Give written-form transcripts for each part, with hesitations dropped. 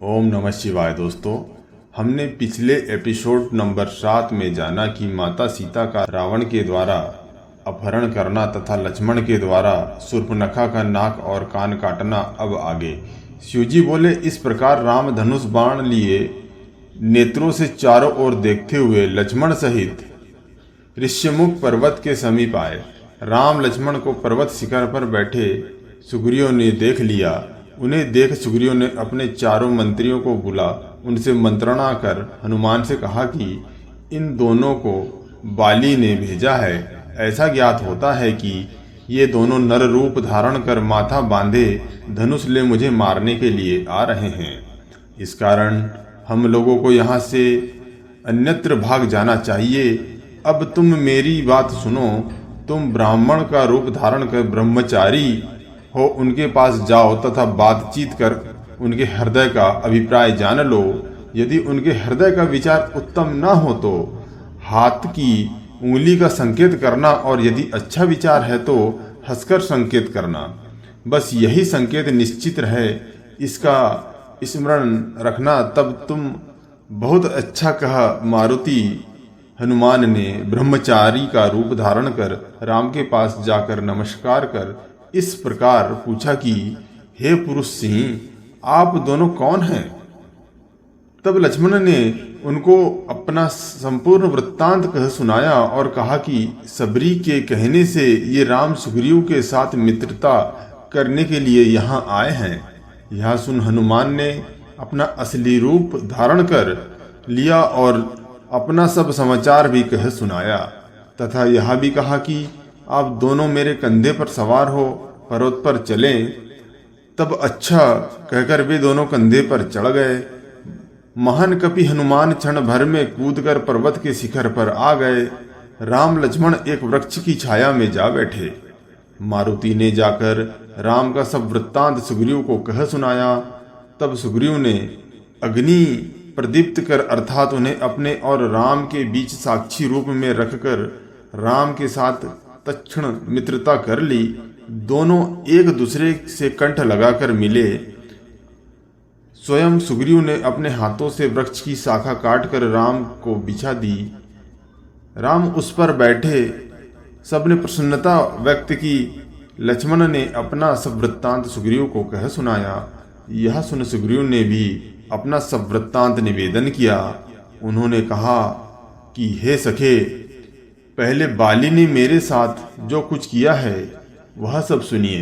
ओम नमः शिवाय। दोस्तों, हमने पिछले एपिसोड नंबर 7 में जाना कि माता सीता का रावण के द्वारा अपहरण करना तथा लक्ष्मण के द्वारा शूर्पणखा का नाक और कान काटना। अब आगे शिवजी बोले, इस प्रकार राम धनुष बाण लिए नेत्रों से चारों ओर देखते हुए लक्ष्मण सहित ऋष्यमुख पर्वत के समीप आए। राम लक्ष्मण को पर्वत शिखर पर बैठे सुग्रीव ने देख लिया। उन्हें देख सुग्रीव ने अपने चारों मंत्रियों को बुला उनसे मंत्रणा कर हनुमान से कहा कि इन दोनों को बाली ने भेजा है। ऐसा ज्ञात होता है कि ये दोनों नर रूप धारण कर माथा बांधे धनुष ले मुझे मारने के लिए आ रहे हैं। इस कारण हम लोगों को यहाँ से अन्यत्र भाग जाना चाहिए। अब तुम मेरी बात सुनो। तुम ब्राह्मण का रूप धारण कर ब्रह्मचारी हो उनके पास जाओ तथा बातचीत कर उनके हृदय का अभिप्राय जान लो। यदि उनके हृदय का विचार उत्तम न हो तो हाथ की उंगली का संकेत करना, और यदि अच्छा विचार है तो हंसकर संकेत करना। बस यही संकेत निश्चित रहे, इसका स्मरण रखना, तब तुम बहुत अच्छा कहा। मारुति हनुमान ने ब्रह्मचारी का रूप धारण कर राम के पास जाकर नमस्कार कर इस प्रकार पूछा कि हे पुरुष सिंह, आप दोनों कौन हैं? तब लक्ष्मण ने उनको अपना संपूर्ण वृत्तांत कह सुनाया और कहा कि सबरी के कहने से ये राम सुग्रीव के साथ मित्रता करने के लिए यहाँ आए हैं। यह सुन हनुमान ने अपना असली रूप धारण कर लिया और अपना सब समाचार भी कह सुनाया तथा यह भी कहा कि आप दोनों मेरे कंधे पर सवार हो पर्वत पर चलें। तब अच्छा कहकर वे दोनों कंधे पर चढ़ गए। महान कपि हनुमान क्षण भर में कूदकर पर्वत के शिखर पर आ गए। राम लक्ष्मण एक वृक्ष की छाया में जा बैठे। मारुति ने जाकर राम का सब वृत्तांत सुग्रीव को कह सुनाया। तब सुग्रीव ने अग्नि प्रदीप्त कर अर्थात उन्हें अपने और राम के बीच साक्षी रूप में रखकर राम के साथ तत्क्षण मित्रता कर ली। दोनों एक दूसरे से कंठ लगाकर मिले। स्वयं सुग्रीव ने अपने हाथों से वृक्ष की शाखा काटकर राम को बिछा दी। राम उस पर बैठे। सबने प्रसन्नता व्यक्त की। लक्ष्मण ने अपना सब वृत्तांत सुग्रीव को कह सुनाया। यह सुन सुग्रीव ने भी अपना सब वृत्तांत निवेदन किया। उन्होंने कहा कि हे सखे, पहले बाली ने मेरे साथ जो कुछ किया है वह सब सुनिए।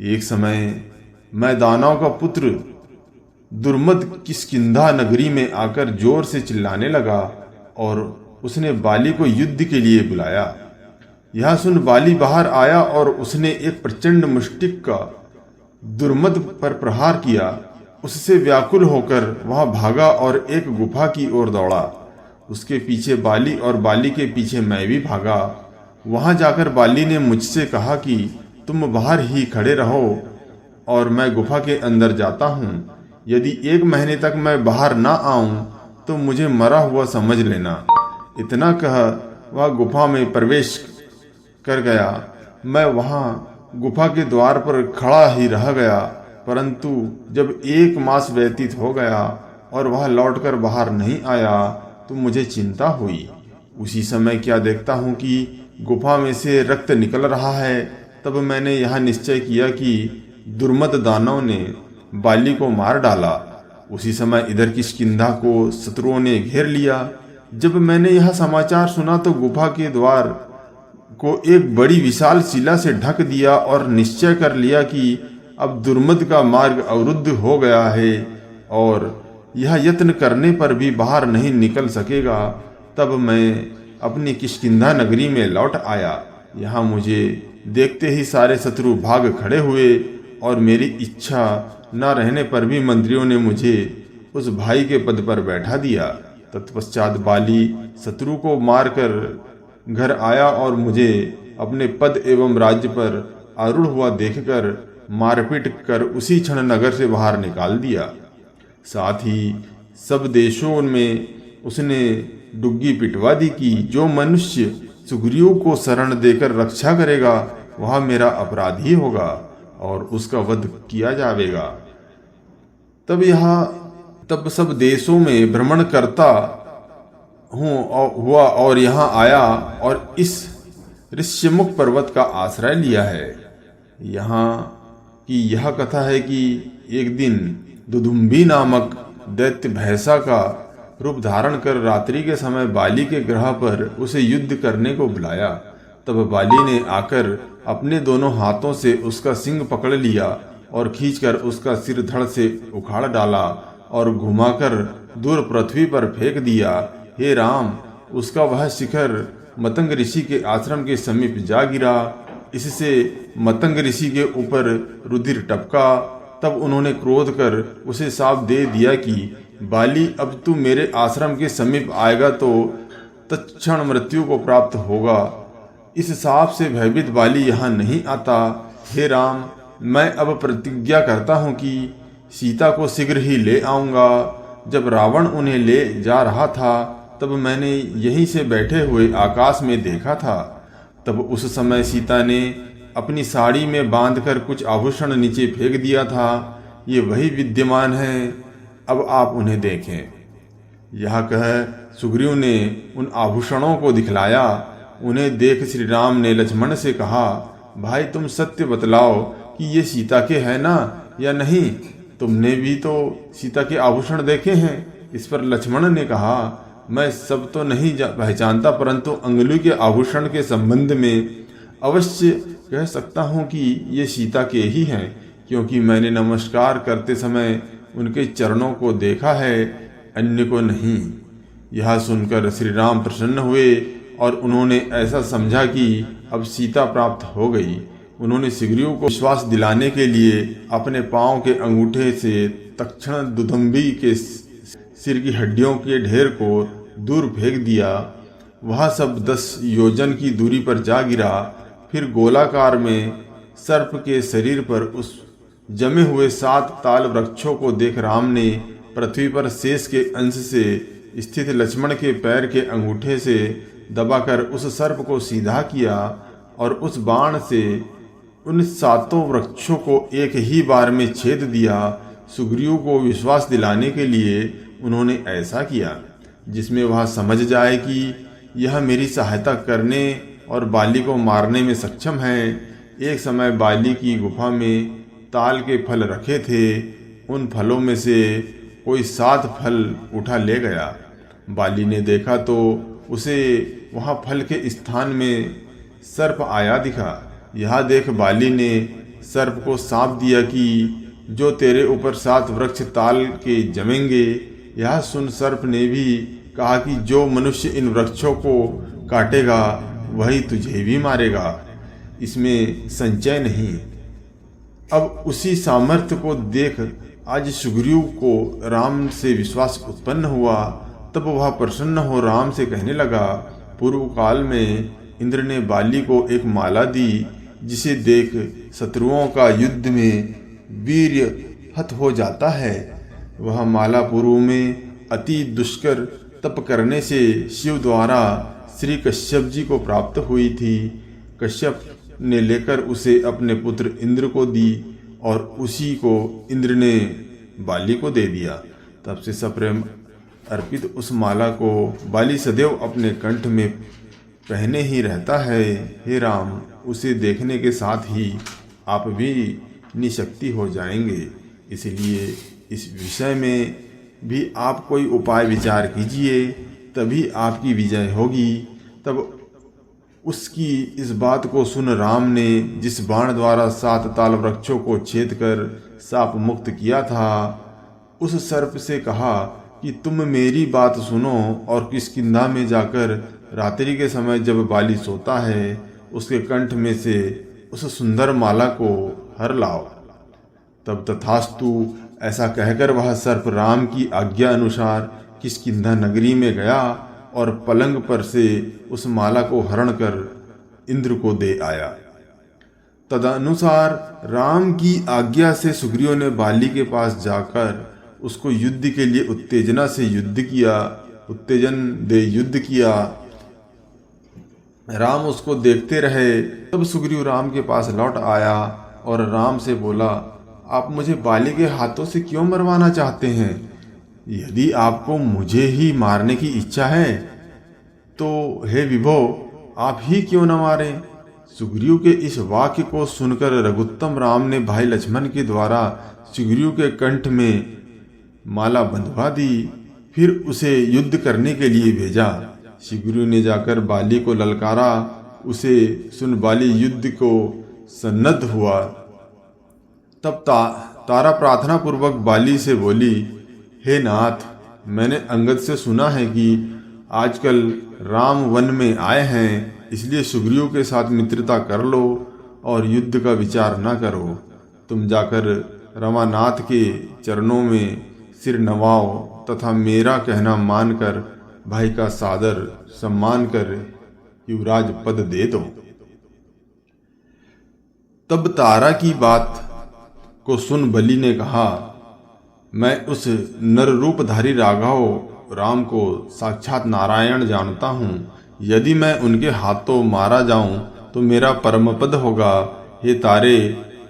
एक समय मैं दानव का पुत्र दुर्मद किष्किंधा नगरी में आकर जोर से चिल्लाने लगा और उसने बाली को युद्ध के लिए बुलाया। यह सुन बाली बाहर आया और उसने एक प्रचंड मुष्टिक का दुर्मद पर प्रहार किया। उससे व्याकुल होकर वह भागा और एक गुफा की ओर दौड़ा। उसके पीछे बाली और बाली के पीछे मैं भी भागा। वहां जाकर बाली ने मुझसे कहा कि तुम बाहर ही खड़े रहो और मैं गुफा के अंदर जाता हूँ। यदि 1 महीने तक मैं बाहर ना आऊं तो मुझे मरा हुआ समझ लेना। इतना कह वह गुफा में प्रवेश कर गया। मैं वहां गुफा के द्वार पर खड़ा ही रह गया, परंतु जब 1 मास व्यतीत हो गया और वह लौटकर बाहर नहीं आया तो मुझे चिंता हुई। उसी समय क्या देखता हूँ कि गुफा में से रक्त निकल रहा है। तब मैंने यह निश्चय किया कि दुर्मद दानव ने बाली को मार डाला। उसी समय इधर किष्किंधा को शत्रुओं ने घेर लिया। जब मैंने यह समाचार सुना तो गुफा के द्वार को एक बड़ी विशाल शिला से ढक दिया और निश्चय कर लिया कि अब दुर्मद का मार्ग अवरुद्ध हो गया है और यह यत्न करने पर भी बाहर नहीं निकल सकेगा। तब मैं अपनी किष्किंधा नगरी में लौट आया। यहाँ मुझे देखते ही सारे शत्रु भाग खड़े हुए और मेरी इच्छा न रहने पर भी मंत्रियों ने मुझे उस भाई के पद पर बैठा दिया। तत्पश्चात बाली शत्रु को मारकर घर आया और मुझे अपने पद एवं राज्य पर आरूढ़ हुआ देखकर मारपीट कर उसी क्षण नगर से बाहर निकाल दिया। साथ ही सब देशों में उसने डुग्गी पिटवा दी कि जो मनुष्य सुग्रीव को शरण देकर रक्षा करेगा वह मेरा अपराधी होगा और उसका वध किया जाएगा। तब सब देशों में भ्रमण करता हुआ और यहाँ आया और इस ऋष्यमुख पर्वत का आश्रय लिया है। यहाँ की यह कथा है कि एक दिन दुदुम्बी नामक दैत्य भैंसा का रूप धारण कर रात्रि के समय बाली के ग्रह पर उसे युद्ध करने को बुलाया। तब बाली ने आकर अपने दोनों हाथों से उसका सिंग पकड़ लिया और खींचकर उसका सिर धड़ से उखाड़ डाला और घुमाकर दूर पृथ्वी पर फेंक दिया। हे राम, उसका वह शिखर मतंग ऋषि के आश्रम के समीप जा गिरा। इससे मतंग ऋषि के ऊपर रुधिर टपका। तब उन्होंने क्रोध कर उसे शाप दे दिया कि बाली, अब तू मेरे आश्रम के समीप आएगा तो तत्क्षण मृत्यु को प्राप्त होगा। इस शाप से भयभीत बाली यहाँ नहीं आता। हे राम, मैं अब प्रतिज्ञा करता हूँ कि सीता को शीघ्र ही ले आऊँगा। जब रावण उन्हें ले जा रहा था तब मैंने यहीं से बैठे हुए आकाश में देखा था। तब उस समय सीता ने अपनी साड़ी में बांधकर कुछ आभूषण नीचे फेंक दिया था। ये वही विद्यमान हैं, अब आप उन्हें देखें। यह कह सुग्रीव ने उन आभूषणों को दिखलाया। उन्हें देख श्री राम ने लक्ष्मण से कहा, भाई तुम सत्य बतलाओ कि ये सीता के हैं ना या नहीं? तुमने भी तो सीता के आभूषण देखे हैं। इस पर लक्ष्मण ने कहा, मैं सब तो नहीं पहचानता, परंतु अंगुली के आभूषण के संबंध में अवश्य कह सकता हूँ कि ये सीता के ही हैं, क्योंकि मैंने नमस्कार करते समय उनके चरणों को देखा है, अन्य को नहीं। यह सुनकर श्री राम प्रसन्न हुए और उन्होंने ऐसा समझा कि अब सीता प्राप्त हो गई। उन्होंने सुग्रीव को विश्वास दिलाने के लिए अपने पांव के अंगूठे से तत्क्षण दुदुम्बी के सिर की हड्डियों के ढेर को दूर फेंक दिया। वह सब 10 योजन की दूरी पर जा गिरा। फिर गोलाकार में सर्प के शरीर पर उस जमे हुए 7 ताल वृक्षों को देख राम ने पृथ्वी पर शेष के अंश से स्थित लक्ष्मण के पैर के अंगूठे से दबाकर उस सर्प को सीधा किया और उस बाण से उन 7 वृक्षों को एक ही बार में छेद दिया। सुग्रीव को विश्वास दिलाने के लिए उन्होंने ऐसा किया जिसमें वह समझ जाए कि यह मेरी सहायता करने और बाली को मारने में सक्षम है। एक समय बाली की गुफा में ताल के फल रखे थे। उन फलों में से कोई 7 फल उठा ले गया। बाली ने देखा तो उसे वहां फल के स्थान में सर्प आया दिखा। यह देख बाली ने सर्प को शाप दिया कि जो तेरे ऊपर 7 वृक्ष ताल के जमेंगे। यह सुन सर्प ने भी कहा कि जो मनुष्य इन वृक्षों को काटेगा वही तुझे भी मारेगा, इसमें संचय नहीं। अब उसी सामर्थ्य को देख आज सुग्रीव को राम से विश्वास उत्पन्न हुआ। तब वह प्रसन्न हो राम से कहने लगा, पूर्व काल में इंद्र ने बाली को एक माला दी, जिसे देख शत्रुओं का युद्ध में वीर्य हत हो जाता है। वह माला पूर्व में अति दुष्कर तप करने से शिव द्वारा श्री कश्यप जी को प्राप्त हुई थी। कश्यप ने लेकर उसे अपने पुत्र इंद्र को दी और उसी को इंद्र ने बाली को दे दिया। तब से सप्रेम अर्पित उस माला को बाली सदैव अपने कंठ में पहने ही रहता है। हे राम, उसे देखने के साथ ही आप भी निशक्ति हो जाएंगे। इसलिए इस विषय में भी आप कोई उपाय विचार कीजिए, तभी आपकी विजय होगी। तब उसकी इस बात को सुन राम ने जिस बाण द्वारा 7 ताल वृक्षों को छेद कर शाप मुक्त किया था, उस सर्प से कहा कि तुम मेरी बात सुनो और किष्किंधा में जाकर रात्रि के समय जब बाली सोता है उसके कंठ में से उस सुंदर माला को हर लाओ। तब तथास्तु ऐसा कहकर वह सर्प राम की आज्ञा अनुसार किष्किंधा नगरी में गया और पलंग पर से उस माला को हरण कर इंद्र को दे आया। तदनुसार राम की आज्ञा से सुग्रीव ने बाली के पास जाकर उसको युद्ध के लिए उत्तेजन दे युद्ध किया। राम उसको देखते रहे। तब सुग्रीव राम के पास लौट आया और राम से बोला, आप मुझे बाली के हाथों से क्यों मरवाना चाहते हैं? यदि आपको मुझे ही मारने की इच्छा है तो हे विभो, आप ही क्यों न मारें। सुग्रीव के इस वाक्य को सुनकर रघुत्तम राम ने भाई लक्ष्मण के द्वारा सुग्रीव के कंठ में माला बंधवा दी, फिर उसे युद्ध करने के लिए भेजा। सुग्रीव ने जाकर बाली को ललकारा। उसे सुन बाली युद्ध को सन्नद्ध हुआ। तब तारा प्रार्थना पूर्वक बाली से बोली, हे नाथ, मैंने अंगद से सुना है कि आजकल राम वन में आए हैं, इसलिए सुग्रीव के साथ मित्रता कर लो और युद्ध का विचार न करो। तुम जाकर रमानाथ के चरणों में सिर नवाओ तथा मेरा कहना मानकर भाई का सादर सम्मान कर युवराज पद दे दो। तब तारा की बात को सुन बलि ने कहा, मैं उस नर रूपधारी राघव राम को साक्षात नारायण जानता हूँ। यदि मैं उनके हाथों मारा जाऊं तो मेरा परम पद होगा। हे तारे,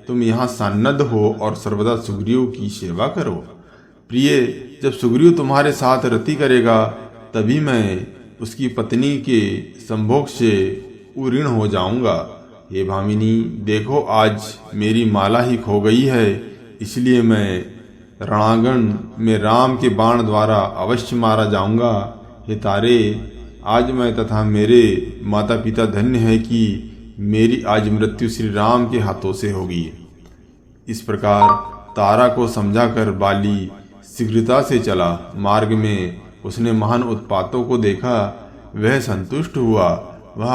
तुम यहाँ सन्नद्ध हो और सर्वदा सुग्रीव की सेवा करो। प्रिय, जब सुग्रीव तुम्हारे साथ रति करेगा तभी मैं उसकी पत्नी के संभोग से उऋण हो जाऊंगा। हे भामिनी, देखो आज मेरी माला ही खो गई है, इसलिए मैं रणांगण में राम के बाण द्वारा अवश्य मारा जाऊंगा। हे तारे, आज मैं तथा मेरे माता पिता धन्य है कि मेरी आज मृत्यु श्री राम के हाथों से होगी। इस प्रकार तारा को समझाकर बाली शीघ्रता से चला। मार्ग में उसने महान उत्पातों को देखा, वह संतुष्ट हुआ। वह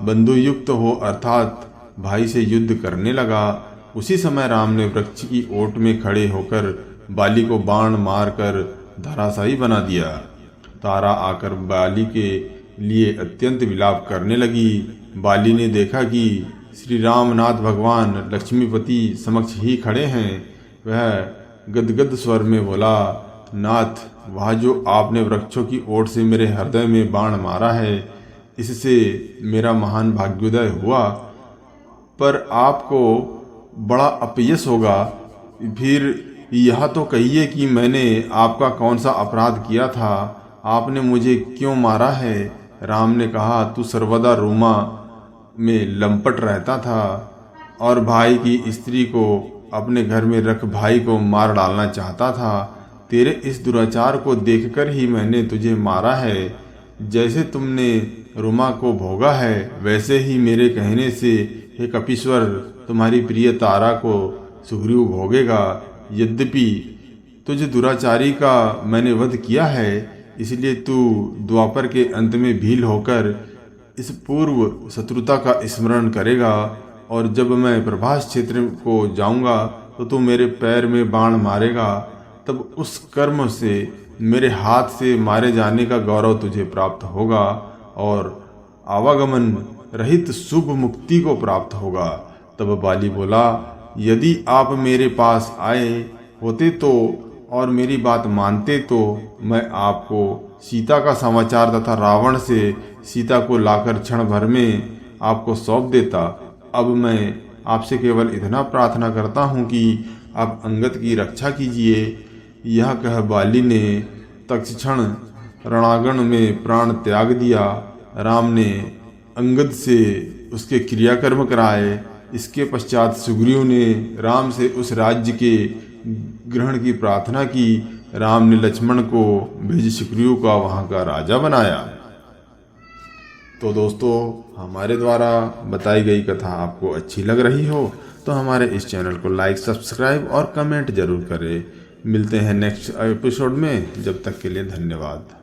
बंधुयुक्त हो अर्थात भाई से युद्ध करने लगा। उसी समय राम ने वृक्ष की ओट में खड़े होकर बाली को बाण मारकर धराशायी बना दिया। तारा आकर बाली के लिए अत्यंत विलाप करने लगी। बाली ने देखा कि श्री रामनाथ भगवान लक्ष्मीपति समक्ष ही खड़े हैं। वह गदगद स्वर में बोला, नाथ, वह जो आपने वृक्षों की ओट से मेरे हृदय में बाण मारा है, इससे मेरा महान भाग्योदय हुआ, पर आपको बड़ा अपयश होगा। फिर यह तो कहिए कि मैंने आपका कौन सा अपराध किया था, आपने मुझे क्यों मारा है? राम ने कहा, तू सर्वदा रोमा में लंपट रहता था और भाई की स्त्री को अपने घर में रख भाई को मार डालना चाहता था। तेरे इस दुराचार को देखकर ही मैंने तुझे मारा है। जैसे तुमने रुमा को भोगा है, वैसे ही मेरे कहने से हे कपीश्वर, तुम्हारी प्रिय तारा को सुग्रीव भोगेगा। यद्यपि तुझ दुराचारी का मैंने वध किया है, इसलिए तू द्वापर के अंत में भील होकर इस पूर्व शत्रुता का स्मरण करेगा, और जब मैं प्रभास क्षेत्र को जाऊंगा तो तू मेरे पैर में बाण मारेगा। तब उस कर्म से मेरे हाथ से मारे जाने का गौरव तुझे प्राप्त होगा और आवागमन रहित शुभ मुक्ति को प्राप्त होगा। तब बाली बोला, यदि आप मेरे पास आए होते तो और मेरी बात मानते तो मैं आपको सीता का समाचार तथा रावण से सीता को लाकर क्षण भर में आपको सौंप देता। अब मैं आपसे केवल इतना प्रार्थना करता हूँ कि आप अंगद की रक्षा कीजिए। यह कह बाली ने तत्क्षण रणांगण में प्राण त्याग दिया। राम ने अंगद से उसके क्रियाकर्म कराए। इसके पश्चात सुग्रीव ने राम से उस राज्य के ग्रहण की प्रार्थना की। राम ने लक्ष्मण को भेज सुग्रीव का वहाँ का राजा बनाया। तो दोस्तों, हमारे द्वारा बताई गई कथा आपको अच्छी लग रही हो तो हमारे इस चैनल को लाइक, सब्सक्राइब और कमेंट जरूर करें। मिलते हैं नेक्स्ट एपिसोड में। जब तक के लिए धन्यवाद।